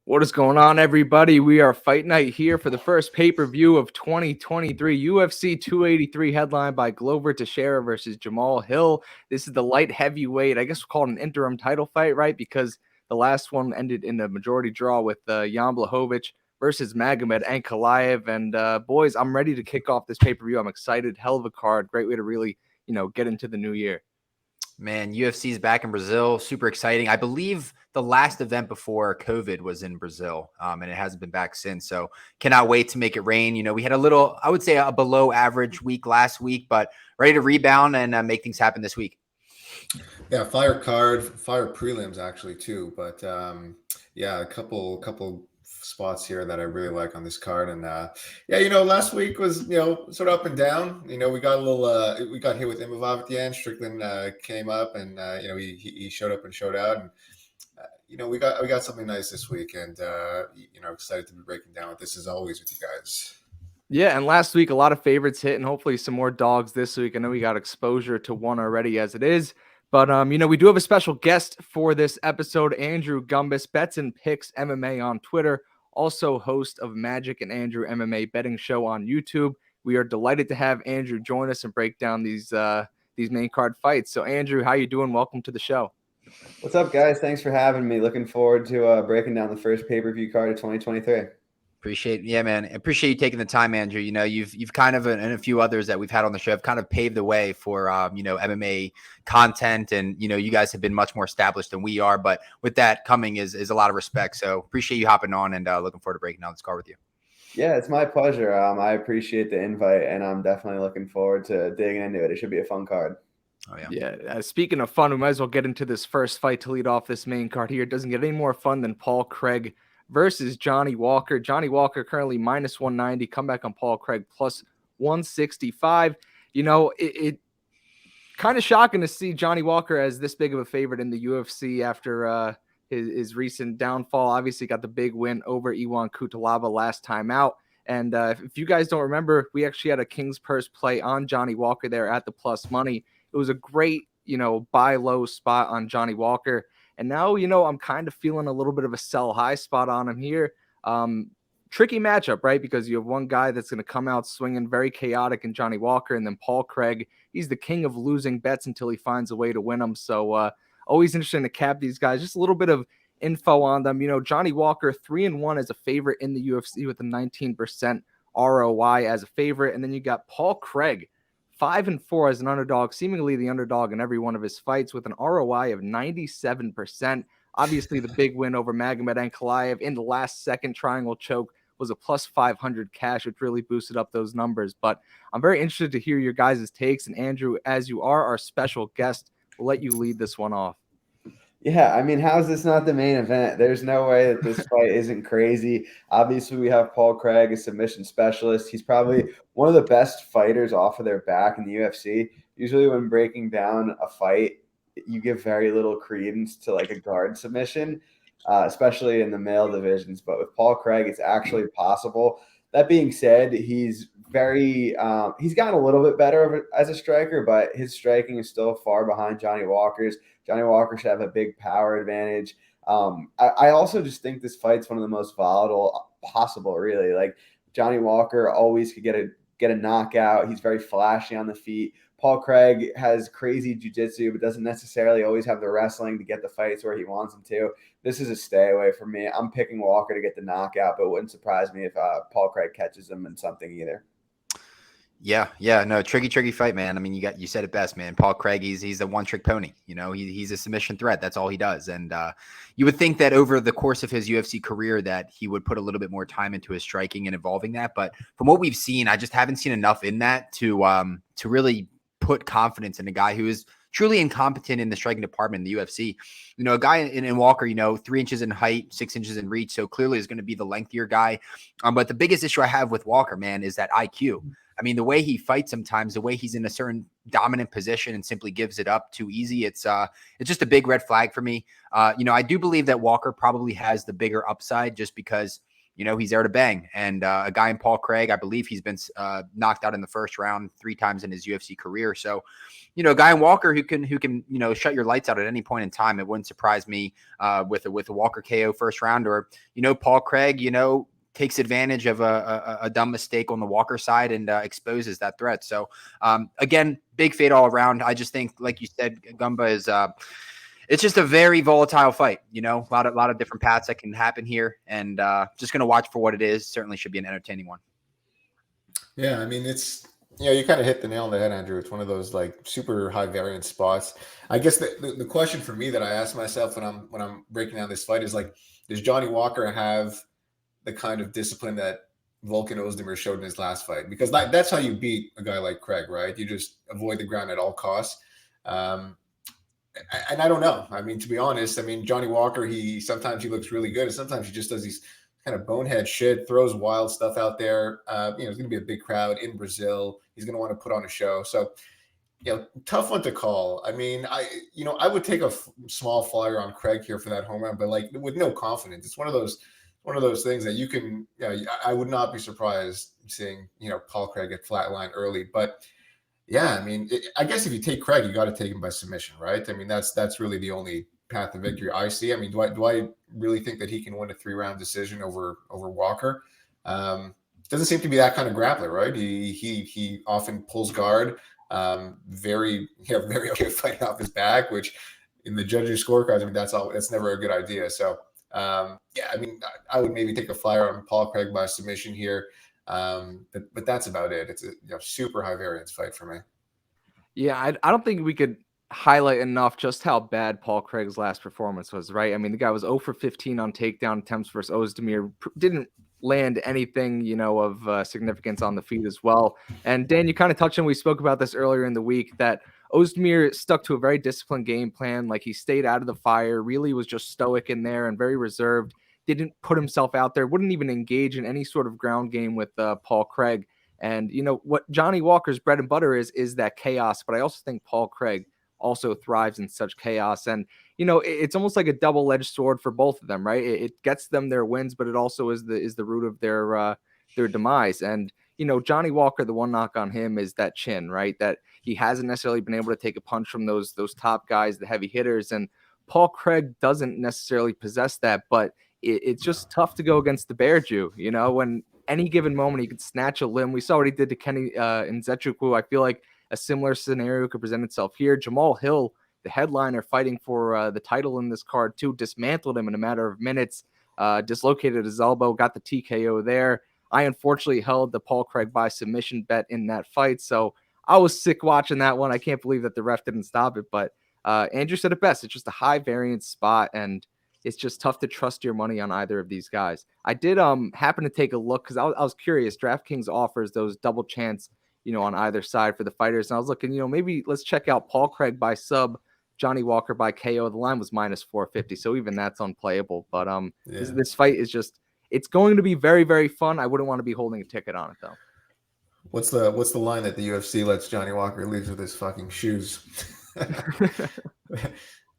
What is going on, everybody? We are Fight Night here for the first pay-per-view of 2023 UFC 283, headlined by Glover Teixeira versus Jamahal Hill. This is the light heavyweight. I guess we'll call it an interim title fight, right? Because the last one ended in a majority draw with Jan Blachowicz versus Magomed Ankalaev. And boys, I'm ready to kick off this pay-per-view. I'm excited. Hell of a card. Great way to really, get into the new year. Man, UFC is back in Brazil. Super exciting. I believe the last event before COVID was in Brazil, and it hasn't been back since. So cannot wait to make it rain. We had a little, I would say a below average week last week, but ready to rebound and make things happen this week. Yeah, fire card, fire prelims actually too. But yeah, a couple spots here that I really like on this card. And last week was sort of up and down. We got a little we got hit with Imavov at the end. Strickland came up and he showed up and showed out. And we got something nice this week, and excited to be breaking down with this as always with you guys. Yeah, and last week a lot of favorites hit, and hopefully some more dogs this week. I know we got exposure to one already as it is. But, we do have a special guest for this episode, Andrew Gombas, Bets and Picks MMA on Twitter, also host of Magic and Andrew MMA betting show on YouTube. We are delighted to have Andrew join us and break down these main card fights. So, Andrew, how you doing? Welcome to the show. What's up, guys? Thanks for having me. Looking forward to breaking down the first pay-per-view card of 2023. Appreciate you taking the time, Andrew. You've kind of, and a few others that we've had on the show have kind of paved the way for MMA content, and you guys have been much more established than we are. But with that coming is a lot of respect. So appreciate you hopping on, and looking forward to breaking down this card with you. Yeah, it's my pleasure. I appreciate the invite, and I'm definitely looking forward to digging into it. It should be a fun card. Oh, yeah. Yeah. Speaking of fun, we might as well get into this first fight to lead off this main card here. It doesn't get any more fun than Paul Craig versus Johnny Walker. Johnny Walker currently minus 190. Comeback on Paul Craig plus 165. It kind of shocking to see Johnny Walker as this big of a favorite in the UFC after his recent downfall. Obviously got the big win over Iwan Kutalaba last time out. And if you guys don't remember, we actually had a King's Purse play on Johnny Walker there at the plus money. It was a great, buy low spot on Johnny Walker. And now, I'm kind of feeling a little bit of a sell high spot on him here. Tricky matchup, right? Because you have one guy that's going to come out swinging very chaotic in Johnny Walker. And then Paul Craig, he's the king of losing bets until he finds a way to win them. So always interesting to cap these guys. Just a little bit of info on them. Johnny Walker, 3-1 as a favorite in the UFC with a 19% ROI as a favorite. And then you got Paul Craig, 5-4 as an underdog, seemingly the underdog in every one of his fights with an ROI of 97%. Obviously, the big win over Magomed Ankalaev in the last second triangle choke was a plus 500 cash, which really boosted up those numbers. But I'm very interested to hear your guys' takes. And Andrew, as you are our special guest, we'll let you lead this one off. Yeah, I mean, how is this not the main event? There's no way that this fight isn't crazy. Obviously, we have Paul Craig, a submission specialist. He's probably one of the best fighters off of their back in the UFC. Usually when breaking down a fight, you give very little credence to like a guard submission, especially in the male divisions. But with Paul Craig, it's actually possible. That being said, he's gotten a little bit better as a striker, but his striking is still far behind Johnny Walker's. Johnny Walker should have a big power advantage. I also just think this fight's one of the most volatile possible, really. Like Johnny Walker always could get a knockout. He's very flashy on the feet. Paul Craig has crazy jiu-jitsu, but doesn't necessarily always have the wrestling to get the fights where he wants them to. This is a stay away for me. I'm picking Walker to get the knockout, but it wouldn't surprise me if Paul Craig catches him in something either. Yeah, no, tricky fight, man. I mean, you said it best, man. Paul Craig, he's a one-trick pony. He's a submission threat. That's all he does. And you would think that over the course of his UFC career that he would put a little bit more time into his striking and evolving that. But from what we've seen, I just haven't seen enough in that to really put confidence in a guy who is truly incompetent in the striking department in the UFC. A guy in Walker, 3 inches in height, 6 inches in reach. So clearly is going to be the lengthier guy. But the biggest issue I have with Walker, man, is that IQ. I mean, the way he fights sometimes, the way he's in a certain dominant position and simply gives it up too easy, it's just a big red flag for me. I do believe that Walker probably has the bigger upside just because, you know, he's there to bang. And a guy in Paul Craig, I believe he's been knocked out in the first round 3 times in his UFC career. So, you know, a guy in Walker who can, you know, shut your lights out at any point in time. It wouldn't surprise me with a Walker KO first round, or, you know, Paul Craig, you know, takes advantage of a dumb mistake on the Walker side and exposes that threat. So again, big fade all around. I just think, like you said, Gumba is it's just a very volatile fight. You know, a lot of different paths that can happen here, and just going to watch for what it is. Certainly should be an entertaining one. Yeah, I mean, it's, you know, you kind of hit the nail on the head, Andrew. It's one of those like super high variance spots. I guess the question for me that I ask myself when I'm breaking down this fight is like, does Johnny Walker have the kind of discipline that Volkan Ozdemir showed in his last fight? Because that's how you beat a guy like Craig, right? You just avoid the ground at all costs. And I don't know. I mean, to be honest, I mean, Johnny Walker, sometimes he looks really good, and sometimes he just does these kind of bonehead shit, throws wild stuff out there. You know, there's going to be a big crowd in Brazil. He's going to want to put on a show. So, you know, tough one to call. I mean, I would take a small flyer on Craig here for that home run, but like with no confidence. It's one of those things that you can, you know, I would not be surprised seeing, you know, Paul Craig get flatlined early. But yeah, I mean, I guess if you take Craig, you got to take him by submission, right? I mean, that's really the only path to victory I see. I mean, do I really think that he can win a 3-round decision over Walker? Doesn't seem to be that kind of grappler, right? He often pulls guard, very okay fighting off his back, which in the judges' scorecards, I mean, that's never a good idea. So yeah, I mean, I would maybe take a flyer on Paul Craig by submission here. But that's about it. It's a super high variance fight for me. Yeah, I don't think we could highlight enough just how bad Paul Craig's last performance was, right? I mean, the guy was 0 for 15 on takedown attempts versus Ozdemir. Didn't land anything, you know, of significance on the feet as well. And Dan, you kind of touched on, we spoke about this earlier in the week, that Ozdemir stuck to a very disciplined game plan. Like, he stayed out of the fire, really was just stoic in there and very reserved. Didn't put himself out there, wouldn't even engage in any sort of ground game with Paul Craig. And, you know, what Johnny Walker's bread and butter is that chaos. But I also think Paul Craig also thrives in such chaos. And, you know, it's almost like a double-edged sword for both of them, right? It gets them their wins, but it also is the root of their demise. And, you know, Johnny Walker, the one knock on him is that chin, right? That he hasn't necessarily been able to take a punch from those top guys, the heavy hitters. And Paul Craig doesn't necessarily possess that, but it's just tough to go against the Bear Jew, you know, when any given moment he could snatch a limb. We saw what he did to Kenny Nzechukwu. I feel like a similar scenario could present itself here. Jamahal Hill, the headliner fighting for the title in this card too, dismantled him in a matter of minutes, dislocated his elbow, got the TKO there. I unfortunately held the Paul Craig by submission bet in that fight, so I was sick watching that one. I can't believe that the ref didn't stop it, but Andrew said it best. It's just a high variance spot, and it's just tough to trust your money on either of these guys. I did happen to take a look because I was curious. DraftKings offers those double chance, you know, on either side for the fighters. And I was looking, you know, maybe let's check out Paul Craig by sub, Johnny Walker by KO. The line was minus 450, so even that's unplayable. But this fight is just, it's going to be very, very fun. I wouldn't want to be holding a ticket on it though. What's the line that the UFC lets Johnny Walker leave with his fucking shoes?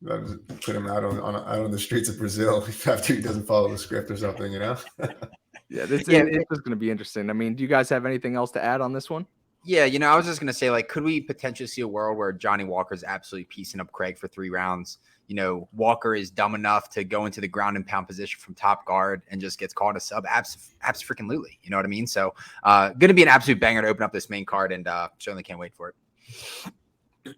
Put him out on the streets of Brazil after he doesn't follow the script or something, you know? Yeah, it's just going to be interesting. I mean, do you guys have anything else to add on this one? Yeah, you know, I was just going to say, like, could we potentially see a world where Johnny Walker's absolutely piecing up Craig for 3 rounds? You know, Walker is dumb enough to go into the ground and pound position from top guard and just gets caught a sub. Abso-freaking-lutely. You know what I mean? So, going to be an absolute banger to open up this main card, and certainly can't wait for it.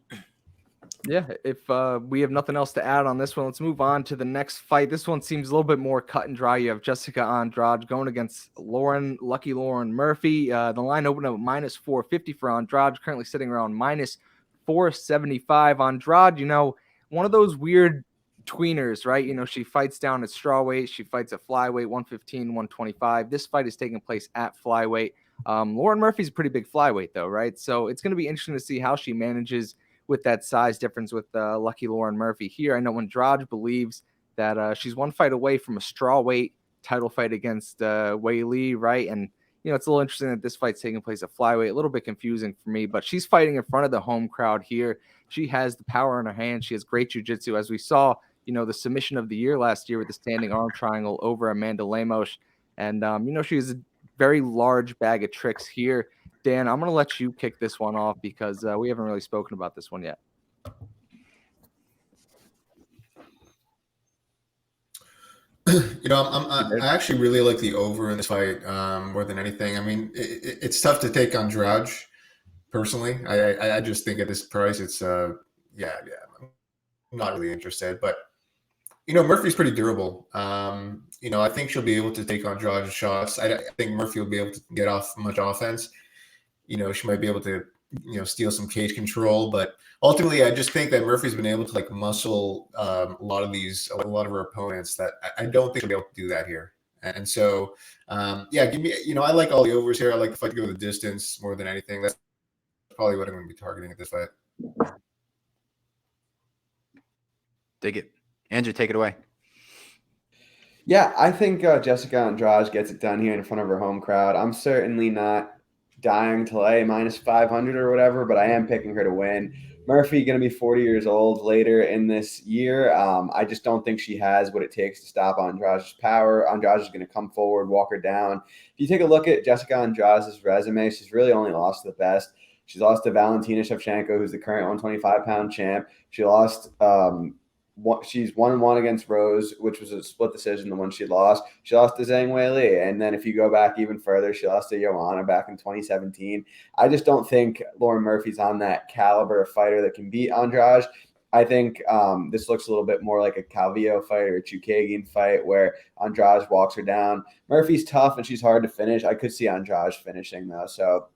Yeah, if we have nothing else to add on this one, let's move on to the next fight. This one seems a little bit more cut and dry. You have Jessica Andrade going against Lucky Lauren Murphy. The line opened up minus 450 for Andrade, currently sitting around minus 475. Andrade, you know, one of those weird tweeners, right? You know, she fights down at strawweight. She fights at flyweight, 115, 125. This fight is taking place at flyweight. Lauren Murphy's a pretty big flyweight, though, right? So it's going to be interesting to see how she manages with that size difference with Lucky Lauren Murphy here. I know Andrade believes that she's one fight away from a strawweight title fight against Wei Li, right? And, you know, it's a little interesting that this fight's taking place at flyweight. A little bit confusing for me, but she's fighting in front of the home crowd here. She has the power in her hand. She has great jiu-jitsu. As we saw, you know, the submission of the year last year with the standing arm triangle over Amanda Lemos. And, she has a very large bag of tricks here. Dan, I'm going to let you kick this one off because we haven't really spoken about this one yet. I actually really like the over in this fight more than anything. I mean, it's tough to take Andrade personally. I just think at this price, it's I'm not really interested. But Murphy's pretty durable. I think she'll be able to take Andrade's shots. I think Murphy will be able to get off much offense. She might be able to steal some cage control, but ultimately, I just think that Murphy's been able to muscle a lot of her opponents that I don't think she'll be able to do that here. And so, give me, I like all the overs here. I like the fight to go the distance more than anything. That's probably what I'm going to be targeting at this fight. Dig it. Andrew, take it away. Yeah, I think Jessica Andrade gets it done here in front of her home crowd. I'm certainly not dying to lay -500 or whatever, but I am picking her to win. Murphy going to be 40 years old later in this year. I just don't think she has what it takes to stop Andrade's power. Andrade is going to come forward, walk her down. If you take a look at Jessica Andrade's resume, she's really only lost to the best. She's lost to Valentina Shevchenko, who's the current 125-pound champ. She lost she's 1-1 against Rose, which was a split decision, the one she lost. She lost to Zhang Weili. And then if you go back even further, she lost to Joanna back in 2017. I just don't think Lauren Murphy's on that caliber of fighter that can beat Andrade. I think this looks a little bit more like a Calvillo fight or a Chookagian fight where Andrade walks her down. Murphy's tough and she's hard to finish. I could see Andrade finishing, though. So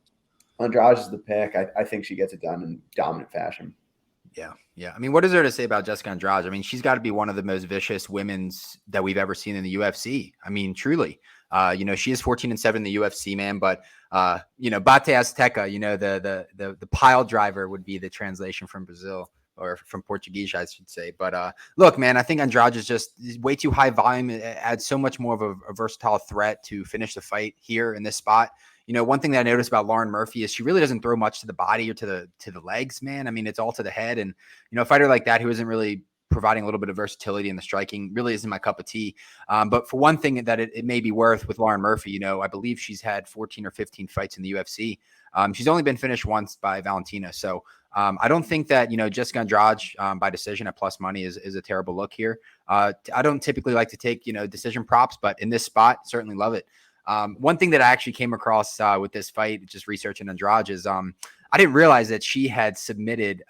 Andrade is the pick. I think she gets it done in dominant fashion. Yeah. I mean, what is there to say about Jessica Andrade? I mean, she's got to be one of the most vicious women's that we've ever seen in the UFC. I mean, truly. She is 14-7 in the UFC, man. But Bate Azteca, the pile driver would be the translation from Brazil or from Portuguese, I should say. But look, man, I think Andrade is just way too high volume. It adds so much more of a versatile threat to finish the fight here in this spot. One thing that I noticed about Lauren Murphy is she really doesn't throw much to the body or to the legs, man. I mean, it's all to the head. And, a fighter like that who isn't really providing a little bit of versatility in the striking really isn't my cup of tea. But for one thing that it may be worth with Lauren Murphy, I believe she's had 14 or 15 fights in the UFC. She's only been finished once by Valentina. So I don't think that, Jessica Andrade by decision at plus money is a terrible look here. I don't typically like to take, decision props, but in this spot, certainly love it. One thing that I actually came across with this fight, just researching Andrade, is I didn't realize that she had submitted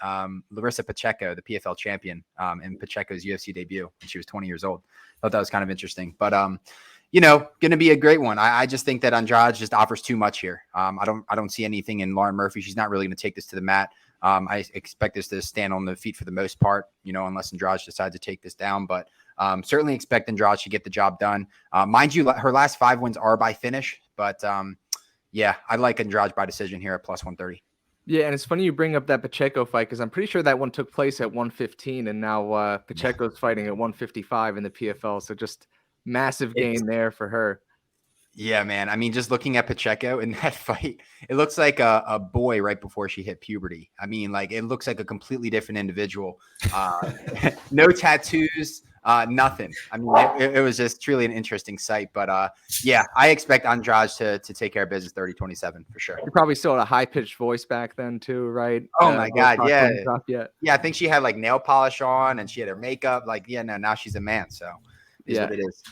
Larissa Pacheco, the PFL champion, in Pacheco's UFC debut when she was 20 years old. I thought that was kind of interesting. But, going to be a great one. I just think that Andrade just offers too much here. I don't see anything in Lauren Murphy. She's not really going to take this to the mat. I expect this to stand on the feet for the most part, unless Andrade decides to take this down. But certainly expect Andrade to get the job done. Mind you, her last 5 wins are by finish, but I like Andrade by decision here at plus 130. Yeah, and it's funny you bring up that Pacheco fight because I'm pretty sure that one took place at 115, and now Pacheco's fighting at 155 in the PFL. So just massive gain there for her. Yeah, man. I mean, just looking at Pacheco in that fight, it looks like a boy right before she hit puberty. I mean, it looks like a completely different individual. No tattoos. Nothing. I mean, it was just truly an interesting sight. But I expect Andrade to take care of business 30-27 for sure. You probably still had a high-pitched voice back then too, right? Oh my God, yeah. Yeah, I think she had nail polish on and she had her makeup. Now she's a man. So is what it is.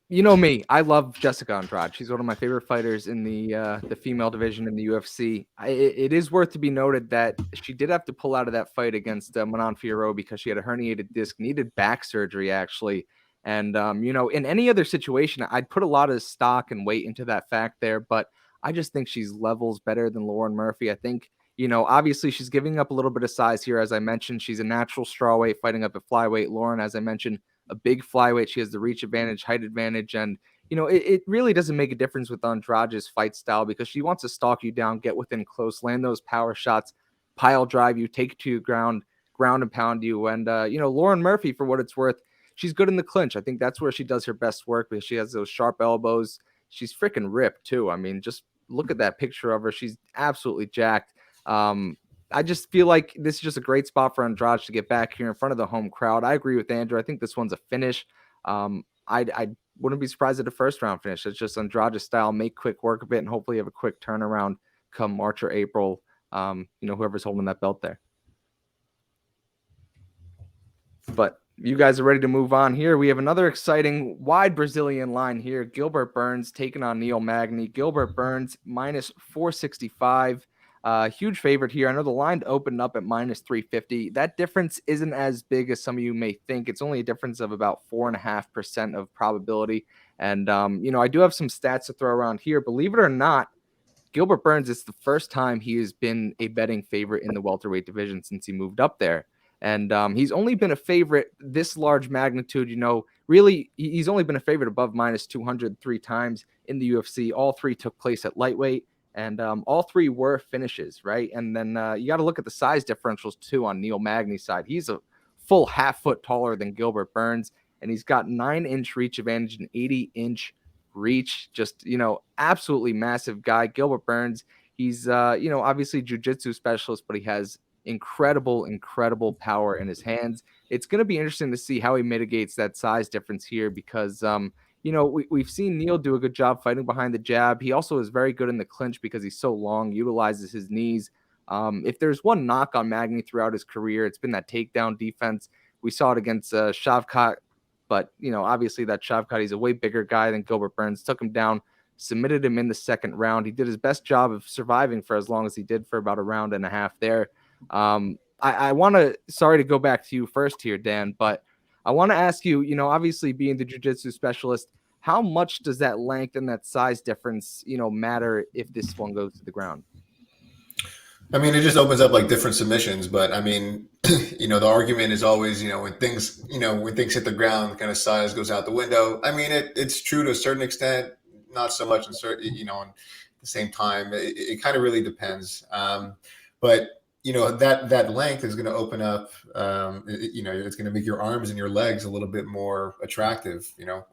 You know me, I love Jessica Andrade. She's one of my favorite fighters in the female division in the UFC. It is worth to be noted that she did have to pull out of that fight against Manon Fiorot because she had a herniated disc, needed back surgery actually. And in any other situation, I'd put a lot of stock and weight into that fact there, but I just think she's levels better than Lauren Murphy. I think, obviously she's giving up a little bit of size here. As I mentioned, she's a natural strawweight fighting up at flyweight. Lauren, as I mentioned, a big flyweight. She has the reach advantage, height advantage. And, it really doesn't make a difference with Andrade's fight style because she wants to stalk you down, get within close, land those power shots, pile drive you, take to ground and pound you. And, Lauren Murphy, for what it's worth, she's good in the clinch. I think that's where she does her best work because she has those sharp elbows. She's freaking ripped too. I mean, just look at that picture of her. She's absolutely jacked. I just feel like this is just a great spot for Andrade to get back here in front of the home crowd. I agree with Andrew. I think this one's a finish. I wouldn't be surprised at a first round finish. It's just Andrade style, make quick work of it, and hopefully have a quick turnaround come March or April. Whoever's holding that belt there. But you guys are ready to move on here. We have another exciting wide Brazilian line here. Gilbert Burns taking on Neil Magny. Gilbert Burns minus 465. Huge favorite here. I know the line opened up at minus 350. That difference isn't as big as some of you may think. It's only a difference of about 4.5% of probability. And, I do have some stats to throw around here. Believe it or not, Gilbert Burns is the first time he has been a betting favorite in the welterweight division since he moved up there. And he's only been a favorite this large magnitude, really, he's only been a favorite above minus 200 3 times in the UFC. All 3 took place at lightweight, and all 3 were finishes, right? And then you got to look at the size differentials, too, on Neil Magny's side. He's a full half foot taller than Gilbert Burns, and he's got 9-inch reach advantage and 80-inch reach. Just, absolutely massive guy. Gilbert Burns, he's, obviously jiu-jitsu specialist, but he has incredible power in his hands. It's going to be interesting to see how he mitigates that size difference here because, we've seen Neil do a good job fighting behind the jab. He also is very good in the clinch because he's so long, utilizes his knees. If there's one knock on Magny throughout his career, it's been that takedown defense. We saw it against Shavkat, but, obviously that Shavkat, he's a way bigger guy than Gilbert Burns, took him down, submitted him in the second round. He did his best job of surviving for as long as he did for about a round and a half there. I want to, sorry to go back to you first here, Dan, but I want to ask you, obviously being the jiu-jitsu specialist, how much does that length and that size difference, matter if this one goes to the ground? I mean, it just opens up like different submissions, but I mean, the argument is always, when things hit the ground, kind of size goes out the window. I mean, it's true to a certain extent, not so much in certain, at the same time, it kind of really depends. But that length is going to open up, it's going to make your arms and your legs a little bit more attractive,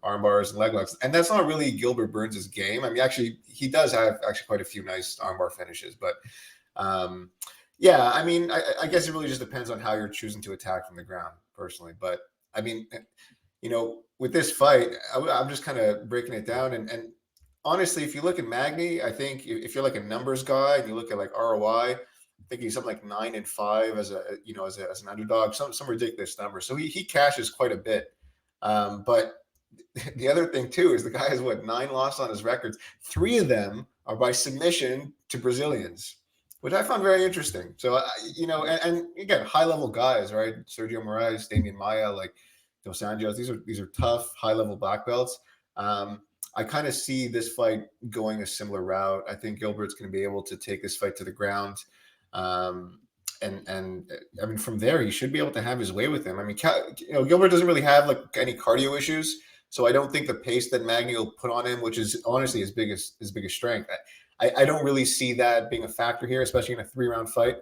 arm bars and leg locks. And that's not really Gilbert Burns' game. I mean, actually, he does have quite a few nice arm bar finishes, but I mean, I guess it really just depends on how you're choosing to attack from the ground personally. But I mean, with this fight, I'm just kind of breaking it down. And honestly, if you look at Magny, I think if you're like a numbers guy and you look at like ROI, I think he's something like 9-5 as an underdog, some ridiculous number. So he cashes quite a bit. But the other thing too is the guy has 9 losses on his records. 3 of them are by submission to Brazilians, which I found very interesting. So and again, high level guys, right? Sergio Moraes, Damian Maia, like Dos Anjos. These are tough, high level black belts. I kind of see this fight going a similar route. I think Gilbert's going to be able to take this fight to the ground. And I mean, from there, he should be able to have his way with him. I mean, Gilbert doesn't really have like any cardio issues, so I don't think the pace that Magny will put on him, which is honestly his biggest strength, I don't really see that being a factor here, especially in a 3-round fight.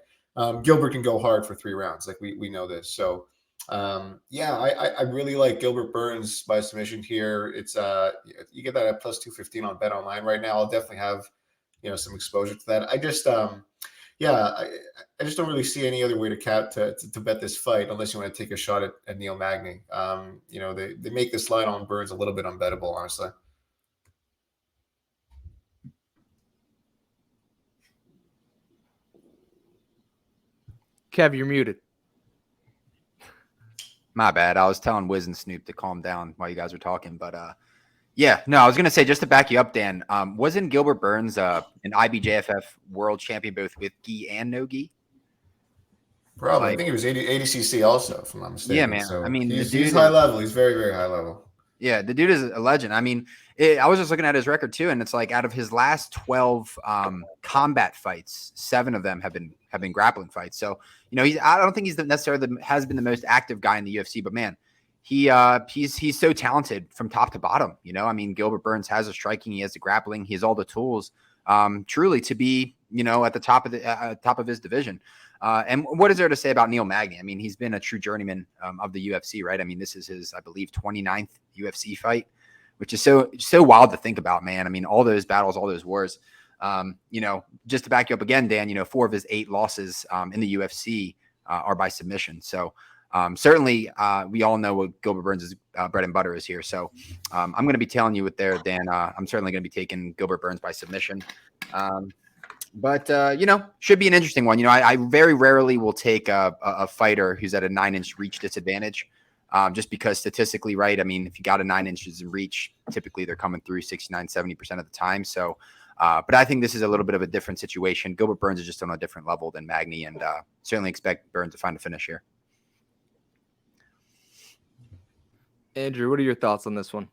Gilbert can go hard for 3 rounds, like we know this. So I really like Gilbert Burns by submission here. It's you get that at plus 215 on Bet Online right now. I'll definitely have some exposure to that. I just I just don't really see any other way to bet this fight unless you want to take a shot at Neil Magny. They make this line on Burns a little bit unbettable, honestly. Kev, you're muted. My bad. I was telling Wiz and Snoop to calm down while you guys were talking, but I was gonna say, just to back you up, Dan, wasn't Gilbert Burns an IBJFF world champion both with gi and no gi? Probably. I think he was ADCC also, if I'm not mistaken. Yeah, man. So I mean, he's high level. He's very, very high level. Yeah, the dude is a legend. I mean, I was just looking at his record too, and it's like out of his last 12 combat fights, 7 of them have been grappling fights. So I don't think he's necessarily has been the most active guy in the UFC, but man, he's so talented from top to bottom. I mean, Gilbert Burns has the striking, he has the grappling, he has all the tools, truly to be at the top of his division. And what is there to say about Neil Magny? I mean, he's been a true journeyman of the UFC, right? I mean, this is his, I believe, 29th UFC fight, which is so wild to think about, man. I mean, all those battles, all those wars. Just to back you up again, Dan, 4 of his 8 losses in the UFC are by submission. So, Certainly, we all know what Gilbert Burns' bread and butter is here. So I'm going to be telling you with there, Dan. I'm certainly going to be taking Gilbert Burns by submission. But should be an interesting one. I very rarely will take a fighter who's at a 9-inch reach disadvantage, just because statistically, right? I mean, if you got a 9 inches in reach, typically they're coming through 69, 70% of the time. So, but I think this is a little bit of a different situation. Gilbert Burns is just on a different level than Magny, and certainly expect Burns to find a finish here. Andrew, what are your thoughts on this one?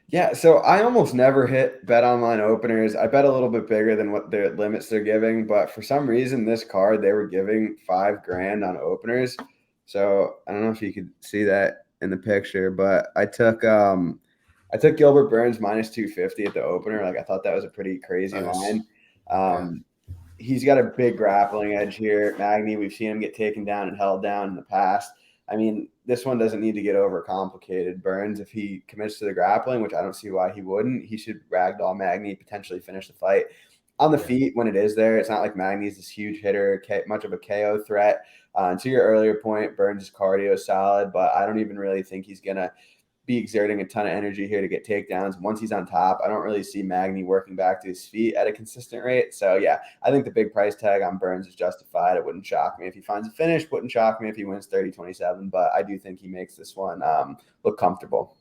Yeah, so I almost never hit bet online openers. I bet a little bit bigger than what their limits they're giving, but for some reason this card they were giving $5,000 on openers. So I don't know if you could see that in the picture, but I took Gilbert Burns minus 250 at the opener. Like I thought that was a pretty crazy line. He's got a big grappling edge here. Magny, we've seen him get taken down and held down in the past. I mean, this one doesn't need to get overcomplicated. Burns, if he commits to the grappling, which I don't see why he wouldn't, he should ragdoll Magny, potentially finish the fight. On the feet, when it is there, it's not like Magny's this huge hitter, much of a KO threat. And to your earlier point, Burns' cardio is solid, but I don't even really think he's going to be exerting a ton of energy here to get takedowns. Once he's on top, I don't really see Magny working back to his feet at a consistent rate. So, yeah, I think the big price tag on Burns is justified. It wouldn't shock me if he finds a finish. Wouldn't shock me if he wins 30-27. But I do think he makes this one look comfortable.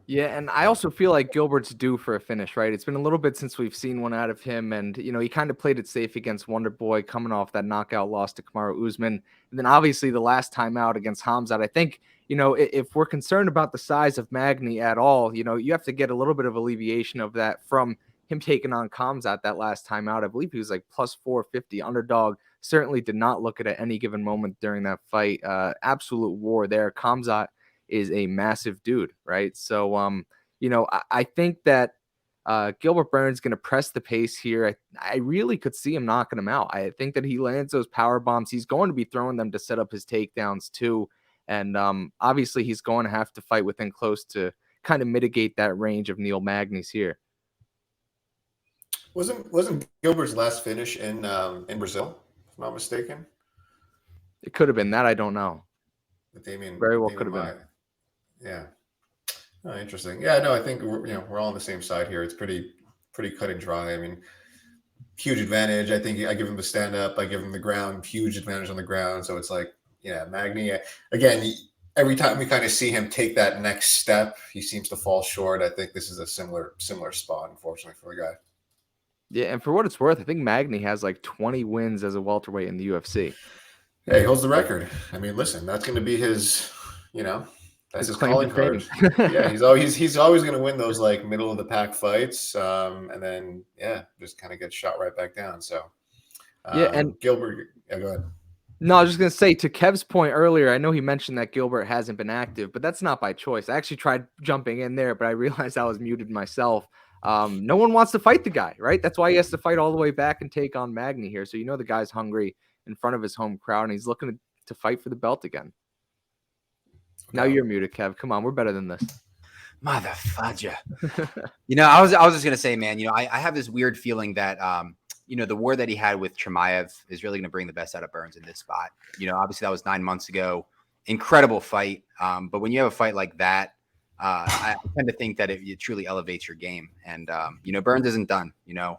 Yeah, and I also feel like Gilbert's due for a finish, right? It's been a little bit since we've seen one out of him, and he kind of played it safe against Wonder Boy, coming off that knockout loss to Kamaru Usman, and then obviously the last time out against Khamzat. I think if we're concerned about the size of Magny at all, you have to get a little bit of alleviation of that from him taking on Khamzat that last time out. I believe he was like plus 450 underdog. Certainly did not look at any given moment during that fight. Absolute war there. Khamzat is a massive dude, right? So, I think that Gilbert Burns going to press the pace here. I really could see him knocking him out. I think that he lands those power bombs. He's going to be throwing them to set up his takedowns too. And obviously he's going to have to fight within close to kind of mitigate that range of Neil Magny's here. Wasn't Gilbert's last finish in Brazil, if I'm not mistaken? It could have been that. I don't know. Very well could have been. Yeah. Oh, interesting. Yeah, no, I think we're all on the same side here. It's pretty cut and dry. I mean, huge advantage. I think I give him the stand up. I give him the ground. Huge advantage on the ground. So it's like, yeah, Magny. Again, every time we kind of see him take that next step, he seems to fall short. I think this is a similar spot, unfortunately, for the guy. Yeah, and for what it's worth, I think Magny has like 20 wins as a welterweight in the UFC. Yeah, he holds the record. I mean, listen, that's going to be his, that's his calling card. Yeah, he's always going to win those like middle of the pack fights, and then just kind of get shot right back down. So and Gilbert, go ahead. No, I was just going to say, to Kev's point earlier, I know he mentioned that Gilbert hasn't been active, but that's not by choice. I actually tried jumping in there, but I realized I was muted myself. No one wants to fight the guy, right? That's why he has to fight all the way back and take on Magny here. So the guy's hungry in front of his home crowd, and he's looking to fight for the belt again. Okay. Now you're muted, Kev. Come on, we're better than this. Mother fudger. I was just going to say, man, I have this weird feeling that the war that he had with Chimaev is really going to bring the best out of Burns in this spot. Obviously that was 9 months ago. Incredible fight. But when you have a fight like that, I tend to think that it truly elevates your game. And, Burns isn't done.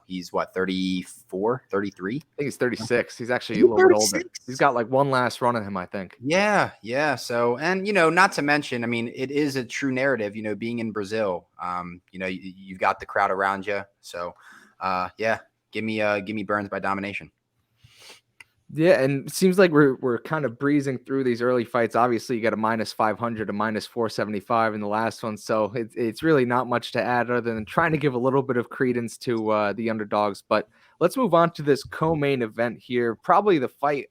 He's 34, 33? I think he's 36. He's actually a little bit older. He's got like one last run in him, I think. Yeah. So, and, not to mention, I mean, it is a true narrative, being in Brazil, you've got the crowd around you. So, give me Burns by domination. Yeah, and it seems like we're kind of breezing through these early fights. Obviously, you got a minus 500, a minus 475 in the last one, so it's really not much to add other than trying to give a little bit of credence to the underdogs. But let's move on to this co-main event here. Probably the fight.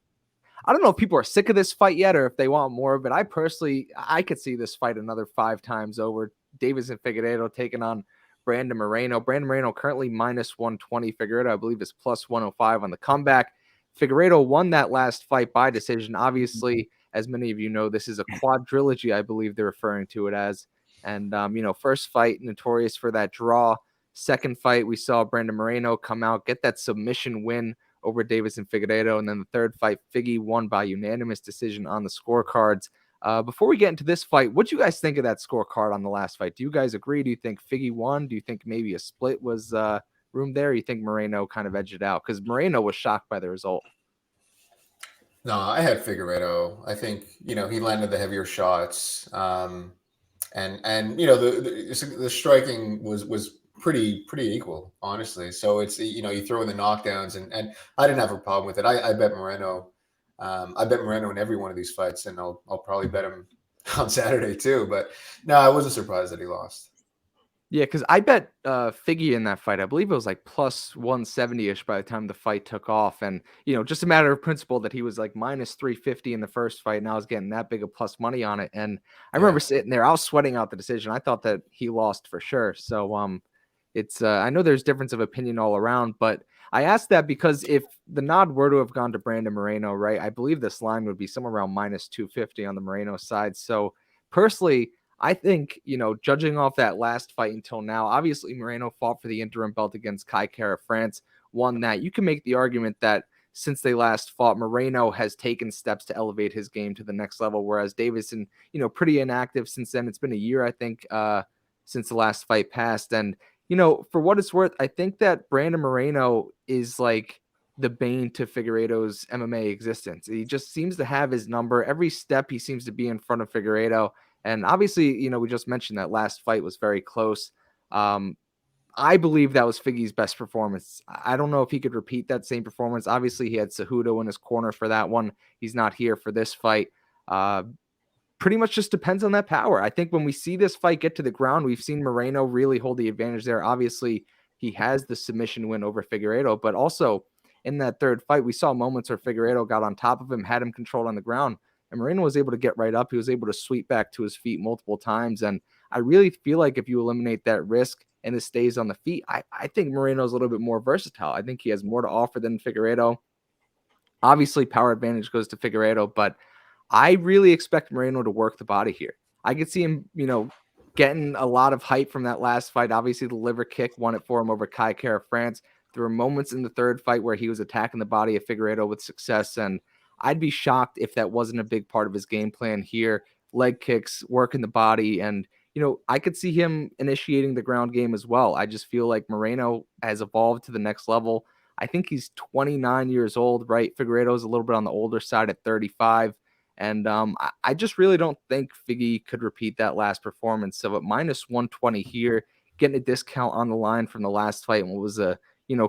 I don't know if people are sick of this fight yet or if they want more, but I could see this fight another 5 times over. Deiveson Figueiredo taking on Brandon Moreno. Brandon Moreno currently minus 120. Figueiredo, I believe, is plus 105 on the comeback. Figueiredo won that last fight by decision. Obviously, as many of you know, this is a quadrilogy, I believe they're referring to it as. And, first fight, notorious for that draw. Second fight, we saw Brandon Moreno come out, get that submission win over Deiveson Figueiredo. And then the third fight, Figgy won by unanimous decision on the scorecards. Before we get into this fight, what do you guys think of that scorecard on the last fight? Do you guys agree? Do you think Figgy won? Do you think maybe a split was room there? Or you think Moreno kind of edged it out? Because Moreno was shocked by the result. No, I had Figueiredo. I think, he landed the heavier shots. And the striking was pretty equal, honestly. So it's, you throw in the knockdowns and I didn't have a problem with it. I bet Moreno. I bet Moreno in every one of these fights, and I'll probably bet him on Saturday too. But no, I wasn't surprised that he lost. Yeah, because I bet Figgy in that fight. I believe it was like plus 170-ish by the time the fight took off. And, just a matter of principle that he was like minus 350 in the first fight, and I was getting that big of plus money on it. And I remember sitting there, I was sweating out the decision. I thought that he lost for sure. So it's I know there's difference of opinion all around, but I asked that because if the nod were to have gone to Brandon Moreno, right, I believe this line would be somewhere around minus 250 on the Moreno side. So personally, I think, judging off that last fight until now, obviously Moreno fought for the interim belt against Kai Kara France, won that. You can make the argument that since they last fought, Moreno has taken steps to elevate his game to the next level, whereas Deiveson, pretty inactive since then. It's been a year, I think, since the last fight passed. And, for what it's worth, I think that Brandon Moreno is like the bane to Figueiredo's MMA existence. He just seems to have his number. Every step he seems to be in front of Figueiredo. And obviously, we just mentioned that last fight was very close. I believe that was Figgy's best performance. I don't know if he could repeat that same performance. Obviously, he had Cejudo in his corner for that one. He's not here for this fight. Pretty much just depends on that power. I think when we see this fight get to the ground, we've seen Moreno really hold the advantage there. Obviously, he has the submission win over Figueiredo, but also in that third fight, we saw moments where Figueiredo got on top of him, had him controlled on the ground. And Moreno was able to get right up. He was able to sweep back to his feet multiple times. And I really feel like if you eliminate that risk and it stays on the feet, I think Moreno is a little bit more versatile. I think he has more to offer than Figueiredo. Obviously, power advantage goes to Figueiredo, but I really expect Moreno to work the body here. I could see him, getting a lot of hype from that last fight. Obviously, the liver kick won it for him over Kai Kara France. There were moments in the third fight where he was attacking the body of Figueiredo with success, and I'd be shocked if that wasn't a big part of his game plan here. Leg kicks, working the body, and, I could see him initiating the ground game as well. I just feel like Moreno has evolved to the next level. I think he's 29 years old, right? Figueiredo is a little bit on the older side at 35. And I just really don't think Figgy could repeat that last performance. So at minus 120 here, getting a discount on the line from the last fight, and what was a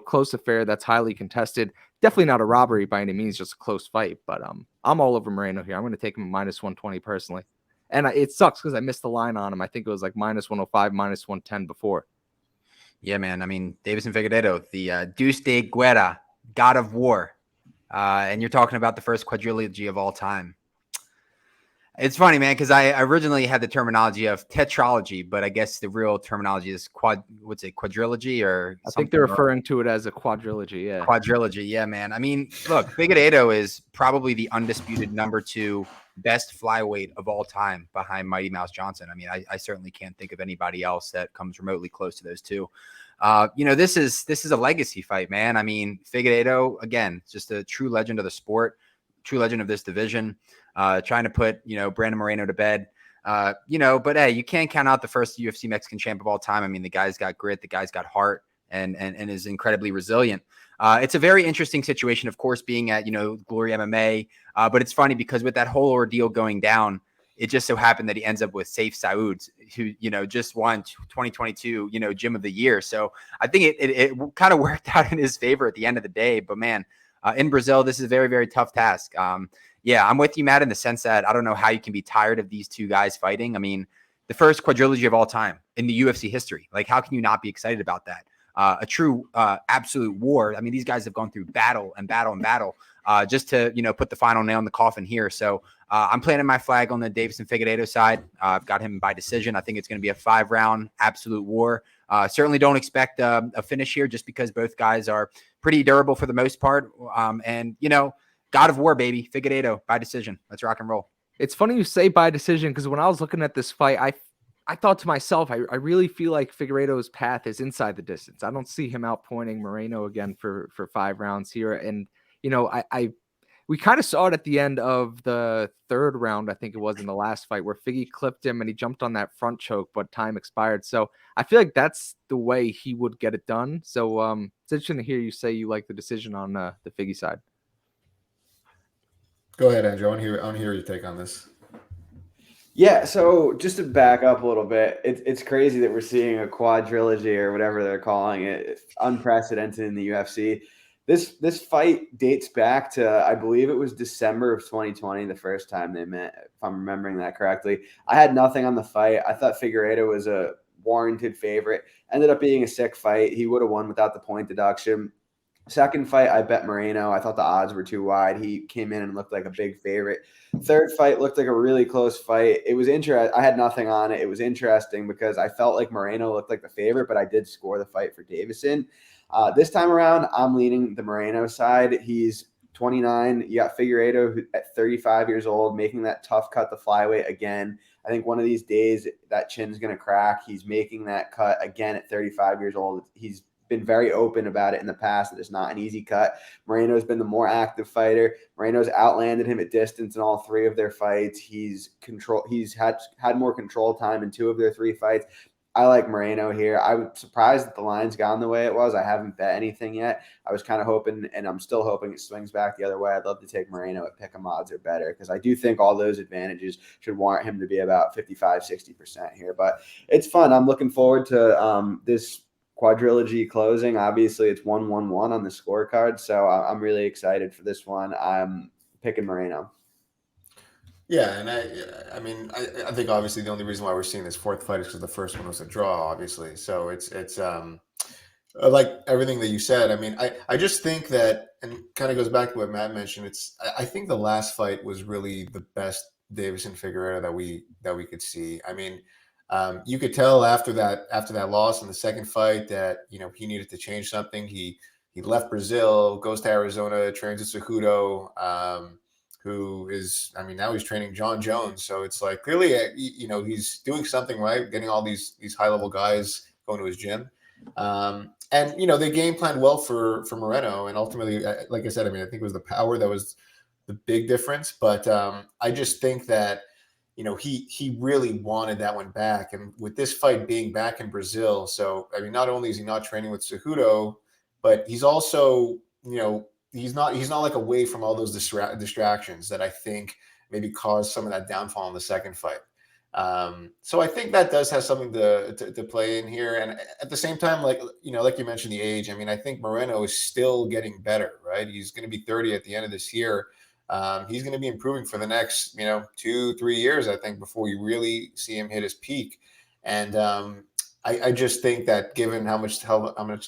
close affair that's highly contested. Definitely not a robbery by any means, just a close fight. But I'm all over Moreno here. I'm going to take him at minus 120 personally. And it sucks because I missed the line on him. I think it was like minus 105, minus 110 before. Yeah, man. I mean, Deiveson Figueiredo, the Deus de Guerra, God of War. And you're talking about the first quadrilogy of all time. It's funny, man, because I originally had the terminology of tetralogy, but I guess the real terminology is quadrilogy or I think they're referring to it as a quadrilogy. Yeah. Quadrilogy. Yeah, man. I mean, look, Figueiredo is probably the undisputed number 2 best flyweight of all time behind Mighty Mouse Johnson. I mean, I certainly can't think of anybody else that comes remotely close to those two. This is a legacy fight, man. I mean, Figueiredo, again, just a true legend of the sport, true legend of this division. Trying to put, Brandon Moreno to bed, but hey, you can't count out the first UFC Mexican champ of all time. I mean, the guy's got grit, the guy's got heart, and is incredibly resilient. It's a very interesting situation, of course, being at, Glory MMA. But it's funny because with that whole ordeal going down, it just so happened that he ends up with Saif Saud, who, just won 2022, Gym of the Year. So I think it kind of worked out in his favor at the end of the day. But man, in Brazil, this is a very, very tough task. Yeah, I'm with you, Matt, in the sense that I don't know how you can be tired of these two guys fighting. I mean, the first quadrilogy of all time in the UFC history. Like, how can you not be excited about that? A true absolute war. I mean, these guys have gone through battle and battle and battle just to, put the final nail in the coffin here. So I'm planting my flag on the Deiveson Figueiredo side. I've got him by decision. I think it's going to be a 5-round absolute war. Certainly don't expect a finish here just because both guys are pretty durable for the most part. And, God of War, baby. Figueiredo by decision. Let's rock and roll. It's funny you say by decision because when I was looking at this fight, I thought to myself, I really feel like Figueiredo's path is inside the distance. I don't see him outpointing Moreno again for 5 rounds here. And, we kind of saw it at the end of the 3rd round, I think it was, in the last fight, where Figgy clipped him and he jumped on that front choke, but time expired. So I feel like that's the way he would get it done. So it's interesting to hear you say you like the decision on the Figgy side. Go ahead, Andrew. I want to hear your take on this. Yeah, so just to back up a little bit, it's crazy that we're seeing a quadrilogy or whatever they're calling it. It's unprecedented in the UFC. This fight dates back to, I believe it was December of 2020, the first time they met, if I'm remembering that correctly. I had nothing on the fight. I thought Figueiredo was a warranted favorite. Ended up being a sick fight. He would have won without the point deduction. Second fight, I bet Moreno. I thought the odds were too wide. He came in and looked like a big favorite. Third fight looked like a really close fight. It was interesting. I had nothing on it. It was interesting because I felt like Moreno looked like the favorite, but I did score the fight for Deiveson. This time around, I'm leaning the Moreno side. He's 29. You got Figueiredo who, at 35 years old, making that tough cut to flyweight again. I think one of these days that chin's going to crack. He's making that cut again at 35 years old. He's been very open about it in the past that it's not an easy cut. Moreno's been the more active fighter. Moreno's outlanded him at distance in all 3 of their fights. He's had more control time in 2 of their 3 fights. I like Moreno here. I was surprised that the line's gone the way it was. I haven't bet anything yet. I was kind of hoping, and I'm still hoping it swings back the other way. I'd love to take Moreno at pick 'em odds or better because I do think all those advantages should warrant him to be about 55, 60% here. But it's fun. I'm looking forward to this quadrilogy closing. Obviously, it's 1-1-1 on the scorecard, so I'm really excited for this one. I'm picking Moreno. Yeah, and I mean, I think obviously the only reason why we're seeing this 4th fight is because the first one was a draw, obviously. So it's like everything that you said. I mean, I just think that, and kind of goes back to what Matt mentioned. I think the last fight was really the best Deiveson Figueiredo that we could see. I mean, you could tell after that loss in the second fight that he needed to change something. He left Brazil, goes to Arizona, trains at Cejudo, who is, I mean, now he's training John Jones. So it's like clearly, he's doing something right, getting all these high level guys going to his gym. And they game planned well for Moreno, and ultimately, like I said, I mean, I think it was the power that was the big difference. But I just think that he really wanted that one back. And with this fight being back in Brazil, so, I mean, not only is he not training with Cejudo, but he's also, he's not like away from all those distractions that I think maybe caused some of that downfall in the second fight. So I think that does have something to play in here. And at the same time, like you mentioned the age, I mean, I think Moreno is still getting better, right? He's going to be 30 at the end of this year. He's going to be improving for the next, 2-3 years, I think, before you really see him hit his peak. And I just think that given how much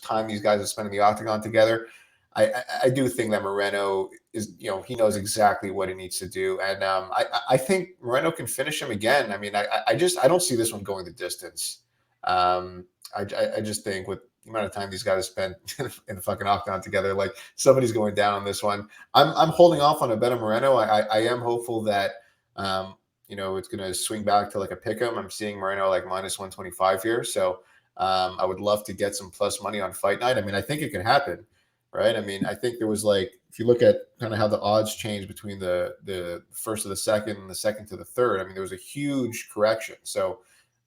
time these guys have spent in the octagon together, I do think that Moreno is, he knows exactly what he needs to do. And I think Moreno can finish him again. I mean, I don't see this one going the distance. I just think with the amount of time these guys spent in the fucking octagon together, like somebody's going down on this one. I'm holding off on a bet on Moreno. I am hopeful that, it's going to swing back to like a pick 'em. I'm seeing Moreno like minus 125 here. So I would love to get some plus money on fight night. I mean, I think it can happen. Right. I mean, I think there was like, if you look at kind of how the odds changed between the first to the second and the second to the third, I mean, there was a huge correction. So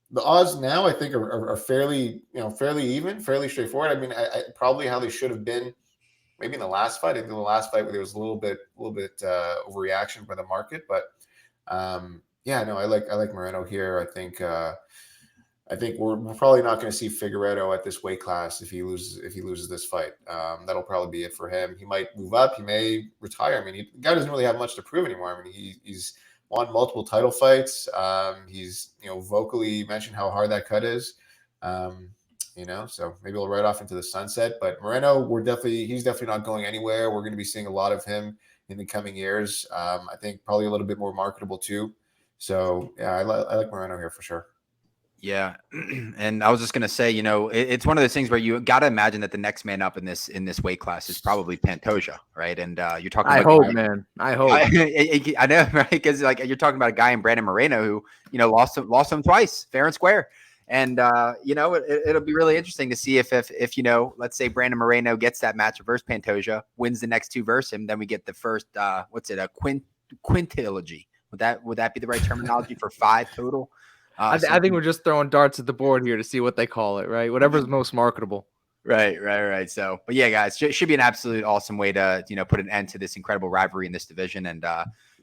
the odds now I think are fairly, fairly even, fairly straightforward. I mean, I probably how they should have been maybe in the last fight. I think the last fight where there was a little bit overreaction by the market, but yeah, no, I like Moreno here. I think we're probably not going to see Figueiredo at this weight class if he loses this fight. That'll probably be it for him. He might move up. He may retire. I mean, the guy doesn't really have much to prove anymore. I mean, he's won multiple title fights. He's vocally mentioned how hard that cut is. So maybe we'll ride off into the sunset. But Moreno, he's definitely not going anywhere. We're going to be seeing a lot of him in the coming years. I think probably a little bit more marketable too. So yeah, I like Moreno here for sure. Yeah, and I was just gonna say, it's one of those things where you got to imagine that the next man up in this weight class is probably Pantoja, right? And you're talking I about hope, man. I hope. I know, right? Because like you're talking about a guy in Brandon Moreno who lost him twice, fair and square. And it'll be really interesting to see if let's say Brandon Moreno gets that match versus Pantoja, wins the next two versus him, then we get the first a quintilogy. Would that be the right terminology for 5 total? I think we're just throwing darts at the board here to see what they call it, right? Whatever's most marketable. Right. So, but yeah, guys, should be an absolute awesome way to, put an end to this incredible rivalry in this division, and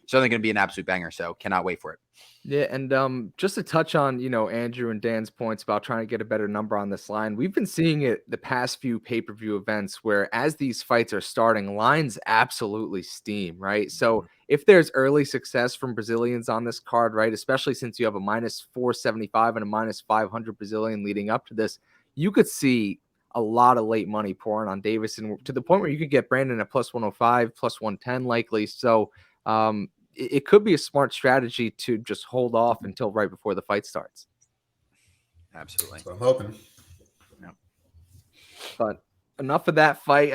certainly going to be an absolute banger. So cannot wait for it. Yeah. And just to touch on, Andrew and Dan's points about trying to get a better number on this line, we've been seeing it the past few pay-per-view events where as these fights are starting, lines absolutely steam, right? So if there's early success from Brazilians on this card, right, especially since you have a minus 475 and a minus 500 Brazilian leading up to this, you could see a lot of late money pouring on Deiveson to the point where you could get Brandon at plus 105, plus 110 likely. So it could be a smart strategy to just hold off until right before the fight starts. Absolutely. That's what I'm hoping. Yeah. But enough of that fight.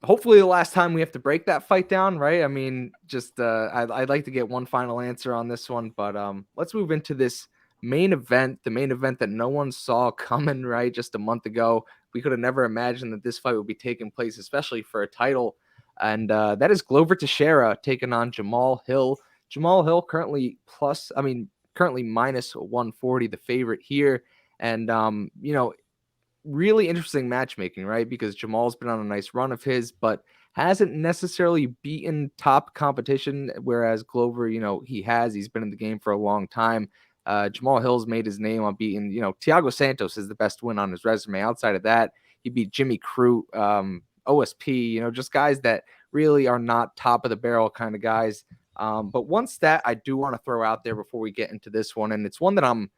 Hopefully the last time we have to break that fight down, right? I mean, just I'd like to get one final answer on this one, but let's move into this main event, the main event that no one saw coming, right? Just a month ago, we could have never imagined that this fight would be taking place, especially for a title. And that is Glover Teixeira taking on Jamahal Hill. Jamahal Hill currently minus 140, the favorite here. And, really interesting matchmaking, right? Because Jamal's been on a nice run of his, but hasn't necessarily beaten top competition, whereas Glover, he's been in the game for a long time. Jamahal Hill's made his name on beating, Thiago Santos is the best win on his resume. Outside of that, he beat Jimmy Crute, OSP, just guys that really are not top of the barrel kind of guys. But one stat I do want to throw out there before we get into this one, and it's one that I'm,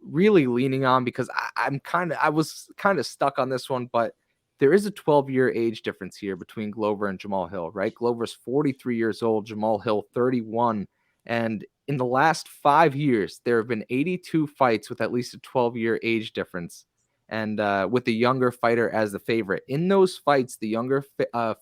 really leaning on because I was kind of stuck on this one, but there is a 12-year age difference here between Glover and Jamahal Hill, right? Glover's 43 years old, Jamahal Hill 31. And in the last 5 years, there have been 82 fights with at least a 12-year age difference, and with the younger fighter as the favorite. In those fights, the younger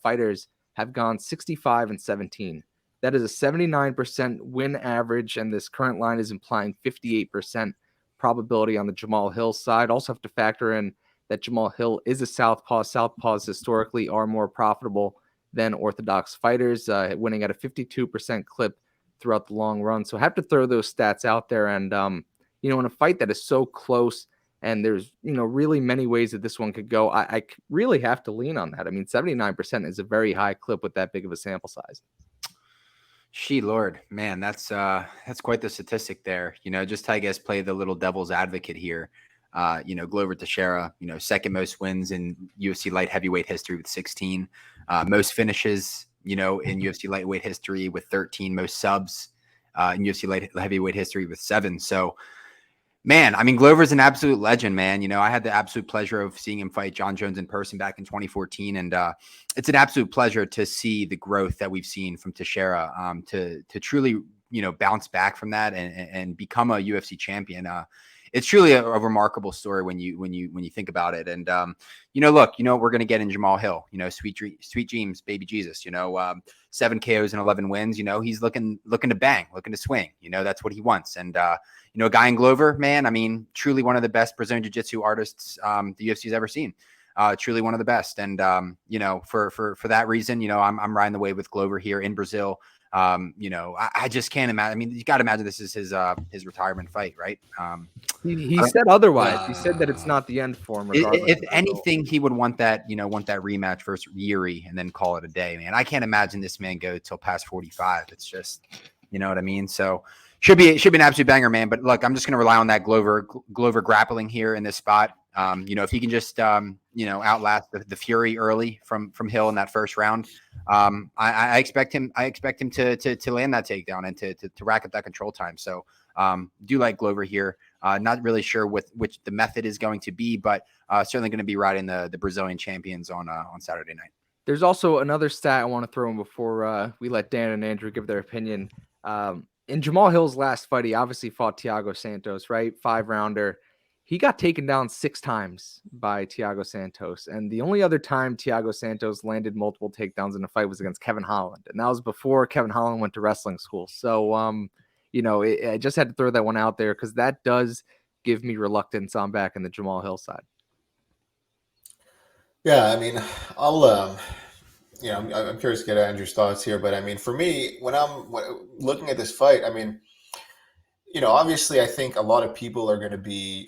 fighters have gone 65 and 17. That is a 79% win average, and this current line is implying 58% probability on the Jamahal Hill side. Also have to factor in that Jamahal Hill is a southpaw. Southpaws historically are more profitable than orthodox fighters, winning at a 52% clip throughout the long run. So I have to throw those stats out there. And, in a fight that is so close and there's, really many ways that this one could go, I really have to lean on that. I mean, 79% is a very high clip with that big of a sample size. Lord, man, that's quite the statistic there. Just I guess play the little devil's advocate here. Glover Teixeira, second most wins in UFC Light Heavyweight history with 16, most finishes, in UFC Lightweight history with 13, most subs in UFC Light Heavyweight history with 7. So, man, I mean, Glover's an absolute legend, man. I had the absolute pleasure of seeing him fight John Jones in person back in 2014. And it's an absolute pleasure to see the growth that we've seen from Teixeira to truly, bounce back from that and become a UFC champion. It's truly a remarkable story when you think about it. And, look, what we're going to get in Jamahal Hill, sweet dreams, baby Jesus, 7 KOs and 11 wins, he's looking to bang, looking to swing, that's what he wants. And, a guy in Glover, man, I mean, truly one of the best Brazilian Jiu-Jitsu artists the UFC's ever seen. Truly one of the best. And, for that reason, I'm riding the wave with Glover here in Brazil. I just can't imagine. I mean, you got to imagine this is his retirement fight, right? He said otherwise. He said that it's not the end for him. If anything, he would want that rematch versus Yuri and then call it a day, man. I can't imagine this man go till past 45. It's just, you know what I mean? So should be an absolute banger, man. But look, I'm just going to rely on that Glover grappling here in this spot. If he can just, outlast the fury early from Hill in that first round, I expect him to land that takedown and to rack up that control time. So, do like Glover here. Not really sure which the method is going to be, but certainly going to be riding the Brazilian champions on Saturday night. There's also another stat I want to throw in before we let Dan and Andrew give their opinion. in Jamahal Hill's last fight, he obviously fought Thiago Santos, right? 5-rounder. He got taken down 6 times by Thiago Santos. And the only other time Thiago Santos landed multiple takedowns in a fight was against Kevin Holland. And that was before Kevin Holland went to wrestling school. So, I just had to throw that one out there because that does give me reluctance on back in the Jamahal Hill side. Yeah, I mean, I'm curious to get Andrew's thoughts here, but I mean, for me, when I'm looking at this fight, I mean, obviously, I think a lot of people are going to be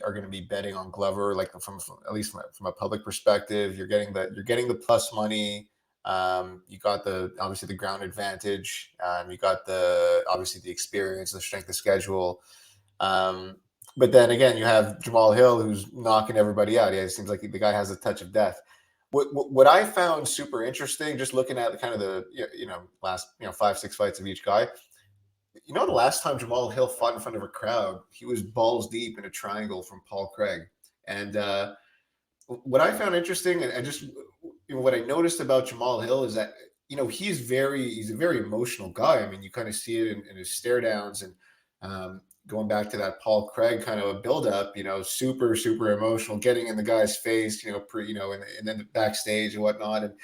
betting on Glover, like from at least from a public perspective. You're getting the plus money. You got obviously the ground advantage. You got obviously the experience, the strength of schedule. But then again, you have Jamahal Hill who's knocking everybody out. Yeah, it seems like the guy has a touch of death. What I found super interesting, just looking at the kind of the last 5-6 fights of each guy. The last time Jamahal Hill fought in front of a crowd, he was balls deep in a triangle from Paul Craig. And what I found interesting, and just what I noticed about Jamahal Hill is that he's a very emotional guy. I mean, you kind of see it in his stare downs, and going back to that Paul Craig kind of a buildup, super, super emotional, getting in the guy's face, and then backstage and whatnot. And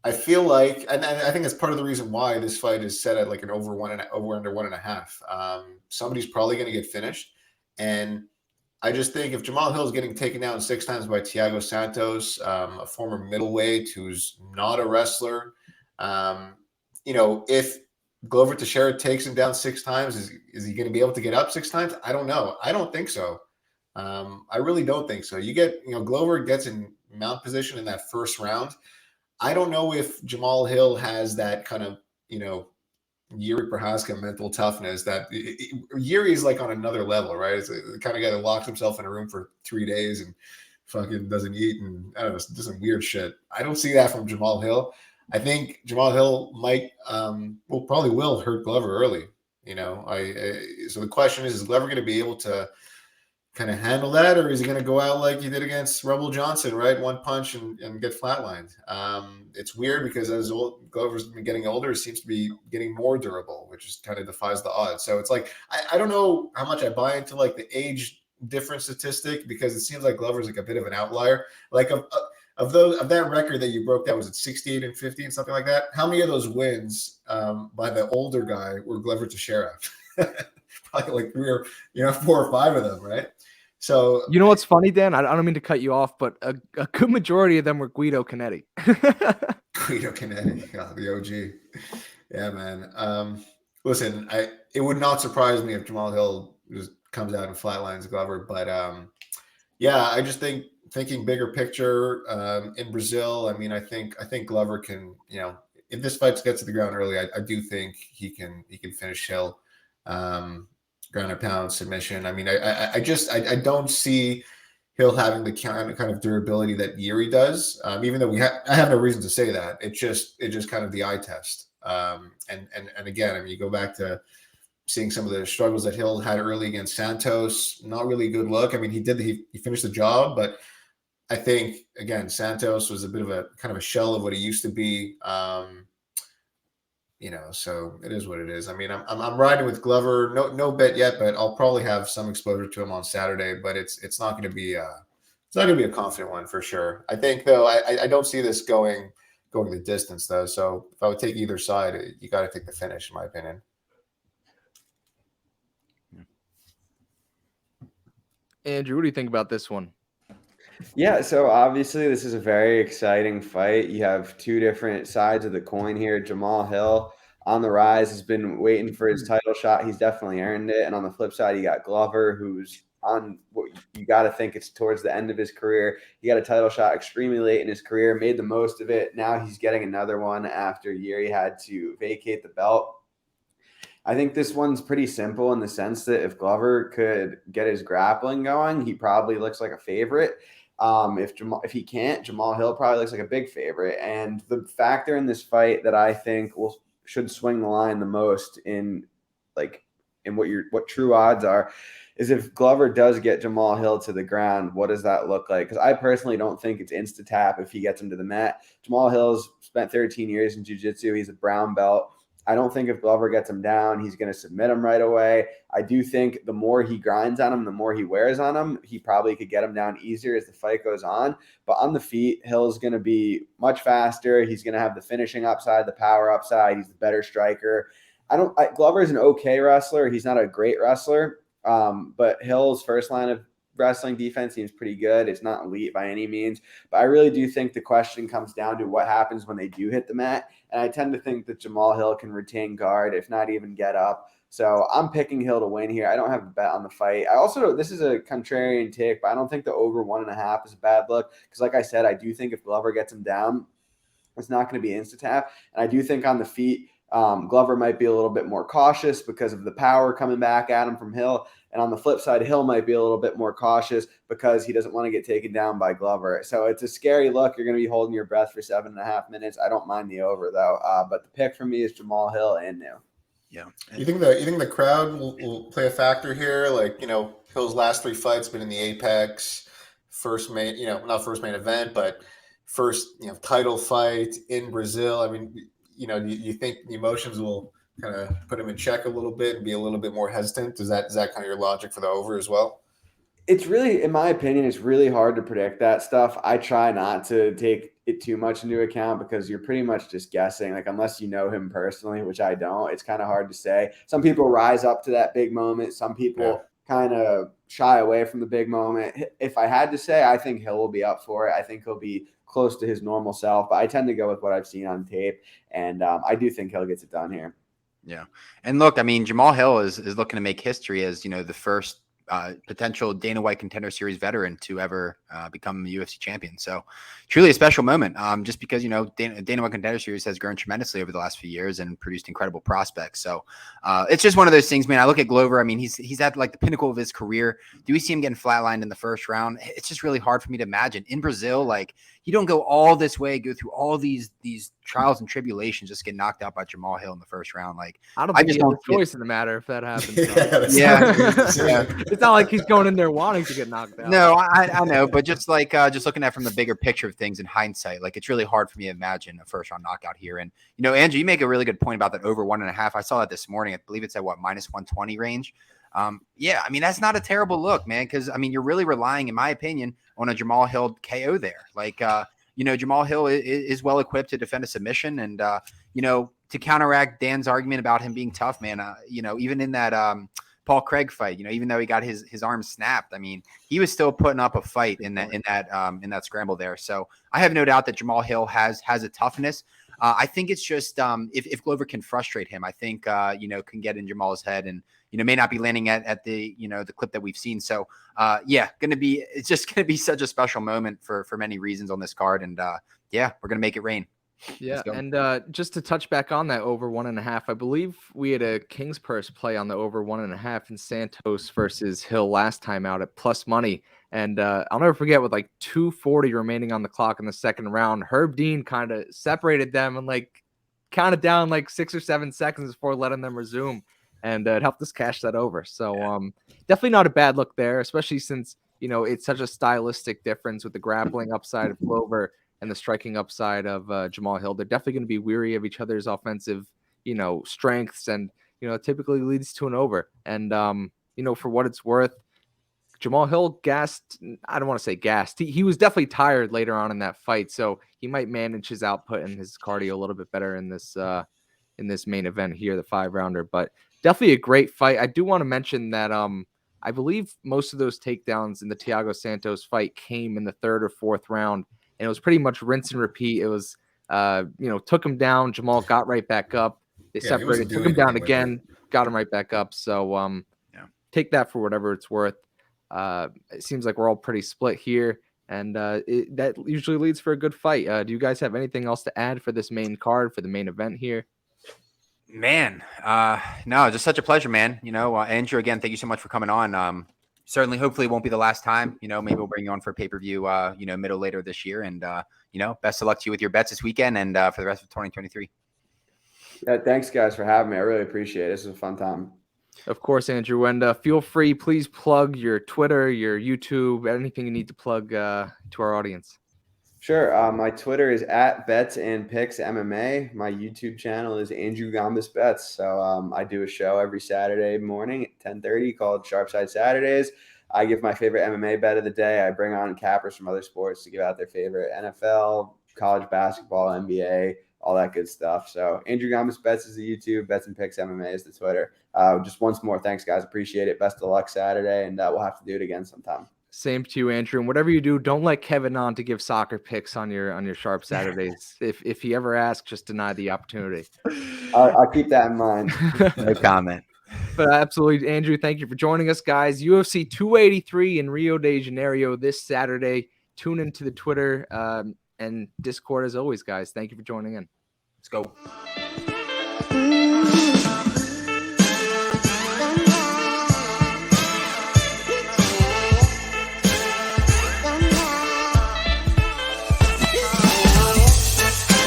I feel like, and I think that's part of the reason why this fight is set at like an over under 1.5. Somebody's probably going to get finished. And I just think if Jamahal Hill is getting taken down 6 times by Thiago Santos, a former middleweight who's not a wrestler, if Glover Teixeira takes him down 6 times, is he going to be able to get up 6 times? I don't know. I don't think so. I really don't think so. Glover gets in mount position in that first round. I don't know if Jamahal Hill has that kind of, Yuri Prochazka mental toughness that Yuri's like on another level, right? It's the kind of guy that locks himself in a room for 3 days and fucking doesn't eat and I don't know, does some weird shit. I don't see that from Jamahal Hill. I think Jamahal Hill might, probably will hurt Glover early. So the question is Glover going to be able to kind of handle that, or is he going to go out like he did against Rebel Johnson, right? One punch and get flatlined. It's weird because as Glover's been getting older, he seems to be getting more durable, which is kind of defies the odds. So it's like I don't know how much I buy into like the age difference statistic because it seems like Glover's like a bit of an outlier. Like of that record that you broke down, was it 68 and 50 and something like that? How many of those wins by the older guy were Glover Teixeira? Probably like 4 or 5 of them, right? So what's funny, Dan? I don't mean to cut you off, but a good majority of them were Guido Canetti. Guido Canetti, the OG. Yeah, man. Listen, it would not surprise me if Jamahal Hill just comes out and flatlines Glover, but I just thinking bigger picture in Brazil. I mean, I think Glover can, if this fight gets to the ground early, I do think he can finish Hill. Ground and pound submission. I mean, I don't see Hill having the kind of durability that Yuri does. Even though I have no reason to say that. It's just kind of the eye test. And again, I mean, you go back to seeing some of the struggles that Hill had early against Santos. Not really a good look. I mean, he finished the job, but I think again, Santos was a bit of a kind of a shell of what he used to be. So it is what it is. I mean, I'm riding with Glover. No bet yet, but I'll probably have some exposure to him on Saturday. But it's not going to be a confident one for sure. I think though, I don't see this going the distance though. So if I would take either side, you got to take the finish, in my opinion. Andrew, what do you think about this one? Yeah, so obviously this is a very exciting fight. You have 2 different sides of the coin here. Jamahal Hill on the rise has been waiting for his title shot. He's definitely earned it. And on the flip side, you got Glover, who's on what you got to think it's towards the end of his career. He got a title shot extremely late in his career, made the most of it. Now he's getting another one after Yuri had to vacate the belt. I think this one's pretty simple in the sense that if Glover could get his grappling going, he probably looks like a favorite. If he can't, Jamahal Hill probably looks like a big favorite. And the factor in this fight that I think should swing the line the most in what true odds are is if Glover does get Jamahal Hill to the ground, what does that look like? Because I personally don't think it's insta-tap if he gets him to the mat. Jamahal Hill's spent 13 years in jiu-jitsu. He's a brown belt. I don't think if Glover gets him down, he's going to submit him right away. I do think the more he grinds on him, the more he wears on him, he probably could get him down easier as the fight goes on. But on the feet, Hill's going to be much faster. He's going to have the finishing upside, the power upside. He's the better striker. Glover's an okay wrestler. He's not a great wrestler. But Hill's first line of wrestling defense seems pretty good. It's not elite by any means, but I really do think the question comes down to what happens when they do hit the mat. And I tend to think that Jamahal Hill can retain guard, if not even get up. So I'm picking Hill to win here. I don't have a bet on the fight. This is a contrarian take, but I don't think the over 1.5 is a bad look. Because like I said, I do think if Glover gets him down, it's not going to be insta-tap. And I do think on the feet, Glover might be a little bit more cautious because of the power coming back at him from Hill. And on the flip side, Hill might be a little bit more cautious because he doesn't want to get taken down by Glover. So it's a scary look. You're going to be holding your breath for 7.5 minutes. I don't mind the over, though. But the pick for me is Jamahal Hill and New. Yeah. You think the crowd will play a factor here? Like, Hill's last 3 fights been in the Apex, not first main event, but first, title fight in Brazil. I mean, do you think the emotions will kind of put him in check a little bit and be a little bit more hesitant? Is that kind of your logic for the over as well? It's really, in my opinion, it's really hard to predict that stuff. I try not to take it too much into account because you're pretty much just guessing. Like, unless you know him personally, which I don't, it's kind of hard to say. Some people rise up to that big moment. Some people kind of shy away from the big moment. If I had to say, I think Hill will be up for it. I think he'll be close to his normal self, but I tend to go with what I've seen on tape. And I do think Hill gets it done here. Yeah. And look, I mean, Jamahal Hill is looking to make history as, the first potential Dana White Contender Series veteran to ever become a UFC champion. So truly a special moment, just because, Dana White Contender Series has grown tremendously over the last few years and produced incredible prospects. So it's just one of those things, man. I look at Glover. I mean, he's at like the pinnacle of his career. Do we see him getting flatlined in the first round? It's just really hard for me to imagine. In Brazil, like, you don't go all this way, go through all these trials and tribulations, just get knocked out by Jamahal Hill in the first round. Like, I don't think he has a choice in the matter if that happens. It's not like he's going in there wanting to get knocked out. No, I know, but just looking at from the bigger picture of things in hindsight, like, it's really hard for me to imagine a first round knockout here. And Andrew, you make a really good point about that over 1.5. I saw that this morning. I believe it's at -120 range. I mean, that's not a terrible look, man, because I mean, you're really relying, in my opinion, on a Jamahal Hill KO there. Like, Jamahal Hill is well equipped to defend a submission, and to counteract Dan's argument about him being tough, man. Even in that Paul Craig fight, even though he got his arm snapped, I mean, he was still putting up a fight in that scramble there. So I have no doubt that Jamahal Hill has a toughness. I think it's just if Glover can frustrate him, I think can get in Jamal's head and may not be landing at the the clip that we've seen. So it's just gonna be such a special moment for many reasons on this card, and we're gonna make it rain. Yeah, and just to touch back on that over 1.5, I believe we had a King's Purse play on the over 1.5 in Santos versus Hill last time out at plus money. And I'll never forget, with like 2:40 remaining on the clock in the second round, Herb Dean kind of separated them and like counted down like 6 or 7 seconds before letting them resume. And it helped us cash that over. So definitely not a bad look there, especially since, it's such a stylistic difference with the grappling upside of Glover and the striking upside of Jamahal Hill. They're definitely going to be weary of each other's offensive, strengths, and, it typically leads to an over. And, for what it's worth, Jamahal Hill gassed. I don't want to say gassed. He was definitely tired later on in that fight. So he might manage his output and his cardio a little bit better in this main event here, the 5-rounder. But definitely a great fight. I do want to mention that I believe most of those takedowns in the Thiago Santos fight came in the 3rd or 4th round. And it was pretty much rinse and repeat. It was, took him down. Jamal got right back up. They separated, took him down again, got him right back up. So take that for whatever it's worth. It seems like we're all pretty split here. And that usually leads for a good fight. Do you guys have anything else to add for this main card, for the main event here? Man, no, just such a pleasure, man. Andrew, again, thank you so much for coming on. Certainly, hopefully it won't be the last time. Maybe we'll bring you on for pay-per-view, middle later this year. And, best of luck to you with your bets this weekend and for the rest of 2023. Yeah, thanks, guys, for having me. I really appreciate it. This was a fun time. Of course, Andrew. And feel free, please plug your Twitter, your YouTube, anything you need to plug to our audience. Sure. My Twitter is at Bets and Picks MMA. My YouTube channel is Andrew Gombas Bets. So I do a show every Saturday morning at 10:30 called Sharpside Saturdays. I give my favorite MMA bet of the day. I bring on cappers from other sports to give out their favorite NFL, college basketball, NBA, all that good stuff. So Andrew Gombas Bets is the YouTube, Bets and Picks MMA is the Twitter. Just once more, thanks guys. Appreciate it. Best of luck Saturday, and we'll have to do it again sometime. Same to you, Andrew. And whatever you do, don't let Kevin on to give soccer picks on your Sharp Saturdays. If he ever asks, just deny the opportunity. I'll keep that in mind. No comment. But absolutely, Andrew, thank you for joining us, guys. UFC 283 in Rio de Janeiro this Saturday. Tune into the Twitter and Discord as always, guys. Thank you for joining in. Let's go.